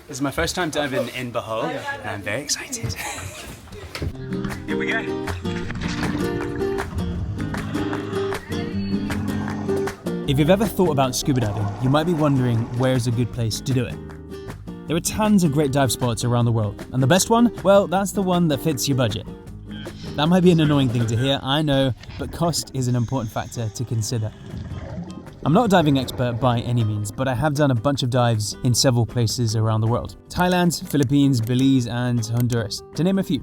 This is my first time diving in Bohol, and I'm very excited. Here we go. If you've ever thought about scuba diving, you might be wondering where's a good place to do it. There are tons of great dive spots around the world, and the best one, well, that's the one that fits your budget. That might be an annoying thing to hear, I know, but cost is an important factor to consider. I'm not a diving expert by any means, but I have done a bunch of dives in several places around the world. Thailand, Philippines, Belize, and Honduras, to name a few.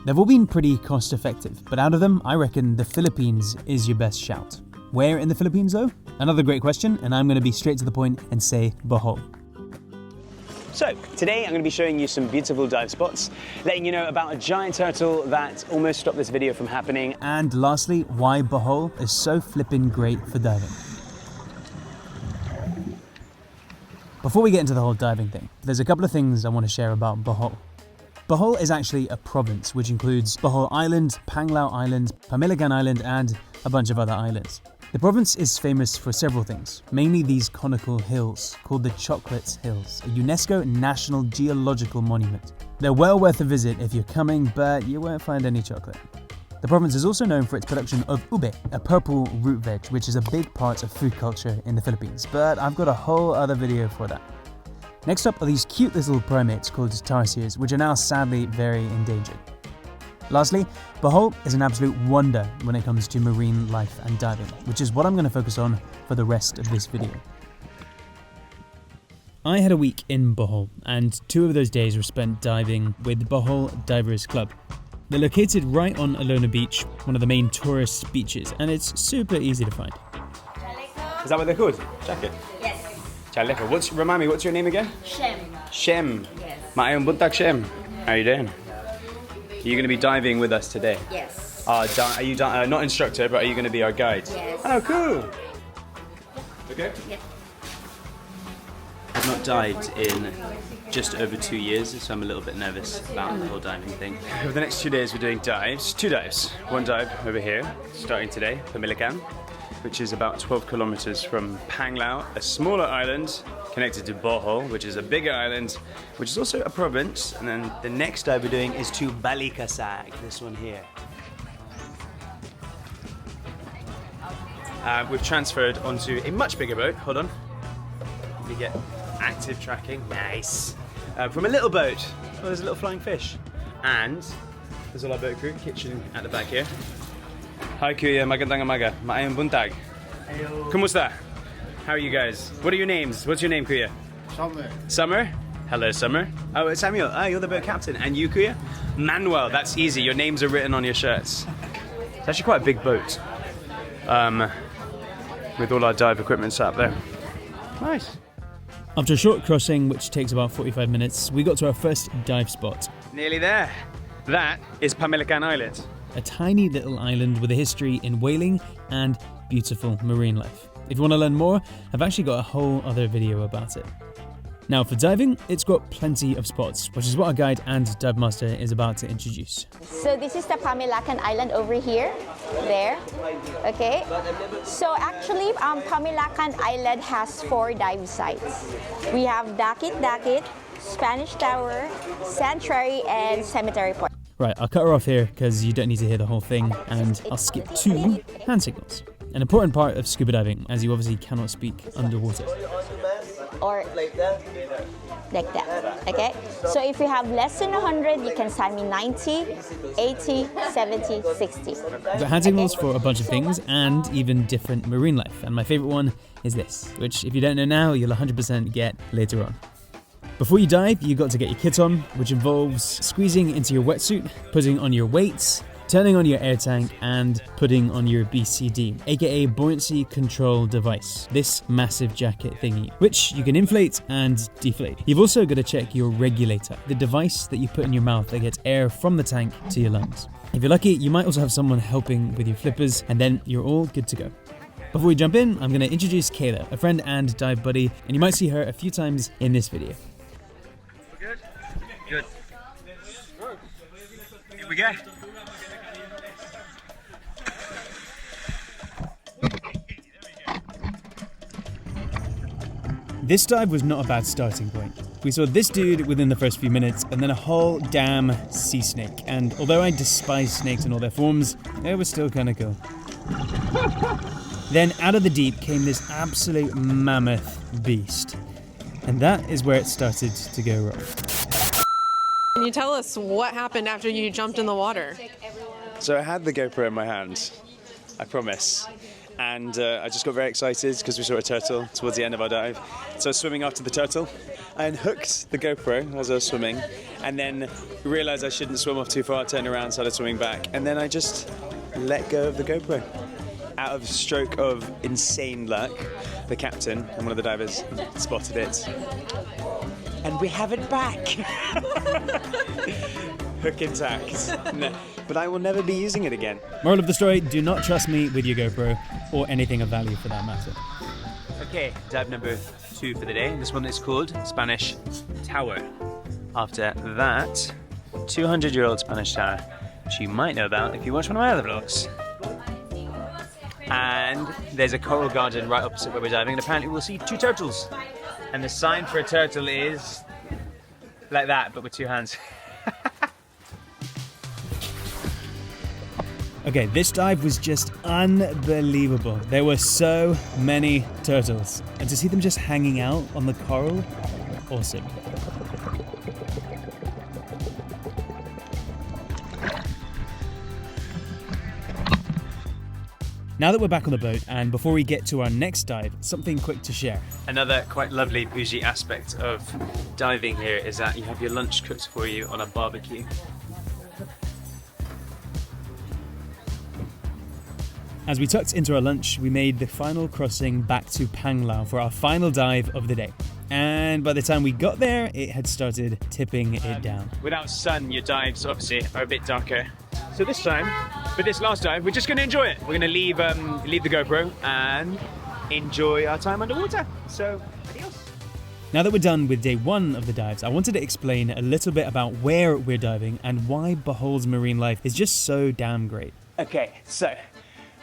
They've all been pretty cost effective, but out of them, I reckon the Philippines is your best shout. Where in the Philippines though? Another great question, and I'm going to be straight to the point and say Bohol. So, today I'm going to be showing you some beautiful dive spots, letting you know about a giant turtle that almost stopped this video from happening. And lastly, why Bohol is so flippin' great for diving. Before we get into the whole diving thing, there's a couple of things I want to share about Bohol. Bohol is actually a province which includes Bohol Island, Panglao Island, Pamilican Island, and a bunch of other islands. The province is famous for several things, mainly these conical hills called the Chocolate Hills, a UNESCO National Geological Monument. They're well worth a visit if you're coming, but you won't find any chocolate. The province is also known for its production of ube, a purple root veg, which is a big part of food culture in the Philippines, but I've got a whole other video for that. Next up are these cute little primates called tarsiers, which are now sadly very endangered. Lastly, Bohol is an absolute wonder when it comes to marine life and diving, which is what I'm going to focus on for the rest of this video. I had a week in Bohol, and 2 of those days were spent diving with Bohol Divers Club. They're located right on Alona Beach, one of the main tourist beaches, and it's super easy to find. Is that what they're called? Jacket? Yes. Chaleco. Remind me, what's your name again? Shem. Shem. Yes. Maayong buntag, Shem. How are you doing? You're going to be diving with us today? Yes. Are you not instructor, but are you going to be our guide? Yes. Oh, cool. Okay. Yes. I've not dived in just over 2 years, so I'm a little bit nervous about the whole diving thing. Over the next 2 days we're doing dives, 2 dives. One dive over here, starting today, Pamilican, which is about 12 kilometers from Panglao, a smaller island connected to Bohol, which is a bigger island, which is also a province. And then the next dive we're doing is to Balikasag, this one here. We've transferred onto a much bigger boat. Hold on. Let me get active tracking. Nice. From a little boat. Oh, there's a little flying fish. And there's all our boat crew, kitchen at the back here. Hi Kuya, magandang umaga. Maayong buntag. Hello. Kumusta? How are you guys? What are your names? What's your name, Kuya? Summer. Summer? Hello, Summer. Oh, it's Samuel. Ah, you're the boat captain. And you, Kuya? Manuel. That's easy. Your names are written on your shirts. It's actually quite a big boat. With all our dive equipment set up there. Nice. After a short crossing, which takes about 45 minutes, we got to our first dive spot. Nearly there. That is Pamilican Island. A tiny little island with a history in whaling and beautiful marine life. If you want to learn more, I've actually got a whole other video about it. Now for diving, it's got plenty of spots, which is what our guide and dive master is about to introduce. So this is the Pamilacan Island over here, there, okay? So actually, Pamilacan Island has 4 dive sites. We have Dakit, Spanish Tower, Sanctuary, and Cemetery Point. Right, I'll cut her off here because you don't need to hear the whole thing, and I'll skip 2 hand signals. An important part of scuba diving, as you obviously cannot speak underwater. Or like that, okay? So if you have less than 100, you can sign me 90, 80, 70, 60. I've got hand signals for a bunch of things and even different marine life, and my favorite one is this, which if you don't know now, you'll 100% get later on. Before you dive, you've got to get your kit on, which involves squeezing into your wetsuit, putting on your weights, turning on your air tank, and putting on your BCD, aka buoyancy control device, this massive jacket thingy, which you can inflate and deflate. You've also got to check your regulator, the device that you put in your mouth that gets air from the tank to your lungs. If you're lucky, you might also have someone helping with your flippers, and then you're all good to go. Before we jump in, I'm going to introduce Kayla, a friend and dive buddy, and you might see her a few times in this video. Good? Good. Here we go. This dive was not a bad starting point. We saw this dude within the first few minutes, and then a whole damn sea snake. And although I despise snakes in all their forms, it was still kind of cool. Then out of the deep came this absolute mammoth beast. And that is where it started to go wrong. Can you tell us what happened after you jumped in the water? So I had the GoPro in my hand, I promise. And I just got very excited because we saw a turtle towards the end of our dive. So I was swimming after the turtle. I unhooked the GoPro as I was swimming, and then realized I shouldn't swim off too far, turned around, started swimming back, and then I just let go of the GoPro. Out of a stroke of insane luck, the captain and one of the divers spotted it. And we have it back! Hook intact. No, but I will never be using it again. Moral of the story, do not trust me with your GoPro, or anything of value for that matter. Okay, dive number 2 for the day. This one is called Spanish Tower. After that, 200-year-old Spanish Tower, which you might know about if you watch one of my other vlogs. And there's a coral garden right opposite where we're diving, and apparently we'll see 2 turtles. And the sign for a turtle is like that, but with 2 hands. Okay, this dive was just unbelievable. There were so many turtles, and to see them just hanging out on the coral, awesome. Now that we're back on the boat, and before we get to our next dive, something quick to share. Another quite lovely bougie aspect of diving here is that you have your lunch cooked for you on a barbecue. As we tucked into our lunch, we made the final crossing back to Panglao for our final dive of the day. And by the time we got there, it had started tipping it down. Without sun, your dives obviously are a bit darker. So this time, for this last dive, we're just going to enjoy it. We're going to leave the GoPro and enjoy our time underwater. So, adios. Now that we're done with day 1 of the dives, I wanted to explain a little bit about where we're diving and why Bohol's marine life is just so damn great. Okay, so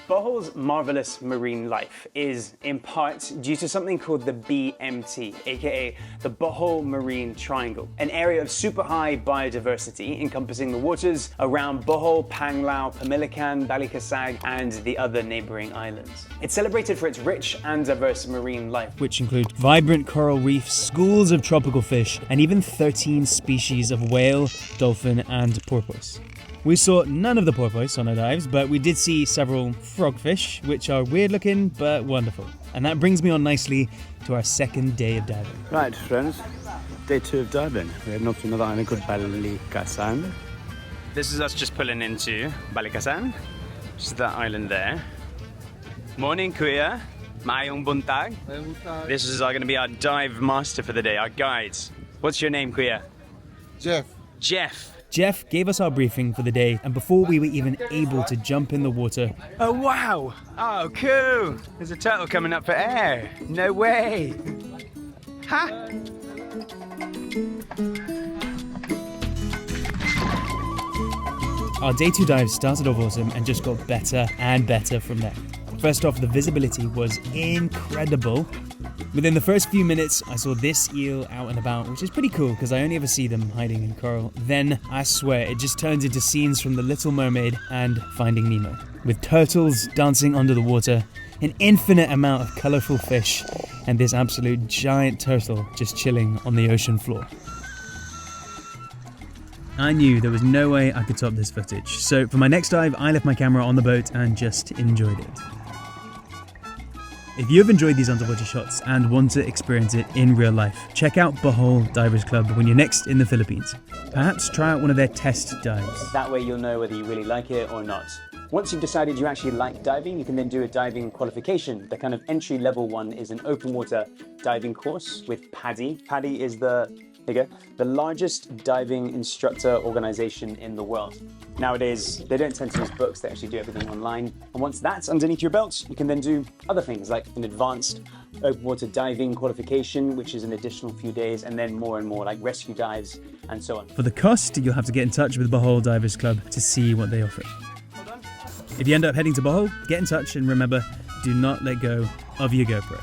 Bohol's marvelous marine life is in part due to something called the BMT, aka the Bohol Marine Triangle, an area of super high biodiversity encompassing the waters around Bohol, Panglao, Pamilican, Balikasag, and the other neighboring islands. It's celebrated for its rich and diverse marine life, Which include vibrant coral reefs, schools of tropical fish, and even 13 species of whale, dolphin, and porpoise. We saw none of the porpoise on our dives, but we did see several frogfish, which are weird looking but wonderful. And that brings me on nicely to our second day of diving. Right, friends, day 2 of diving. We're heading up to another island called Balikasag. This is us just pulling into Balikasag, which is that island there. Morning, Kuya. Mayong buntag. This is going to be our dive master for the day, our guide. What's your name, Kuya? Jeff. Jeff. Jeff gave us our briefing for the day, and before we were even able to jump in the water... Oh, wow. Oh, cool. There's a turtle coming up for air. No way. Ha! Our day 2 dive started off awesome and just got better and better from there. First off, the visibility was incredible. Within the first few minutes, I saw this eel out and about, which is pretty cool because I only ever see them hiding in coral. Then, I swear, it just turns into scenes from The Little Mermaid and Finding Nemo, with turtles dancing under the water, an infinite amount of colourful fish, and this absolute giant turtle just chilling on the ocean floor. I knew there was no way I could top this footage, so for my next dive, I left my camera on the boat and just enjoyed it. If you've enjoyed these underwater shots and want to experience it in real life, check out Bohol Divers Club when you're next in the Philippines. Perhaps try out one of their test dives. That way you'll know whether you really like it or not. Once you've decided you actually like diving, you can then do a diving qualification. The kind of entry-level one is an open water diving course with PADI. PADI is the largest diving instructor organization in the world. Nowadays, they don't tend to use books, they actually do everything online. And once that's underneath your belt, you can then do other things like an advanced open water diving qualification, which is an additional few days, and then more and more like rescue dives and so on. For the cost, you'll have to get in touch with Bohol Divers Club to see what they offer. If you end up heading to Bohol, get in touch and remember, do not let go of your GoPro.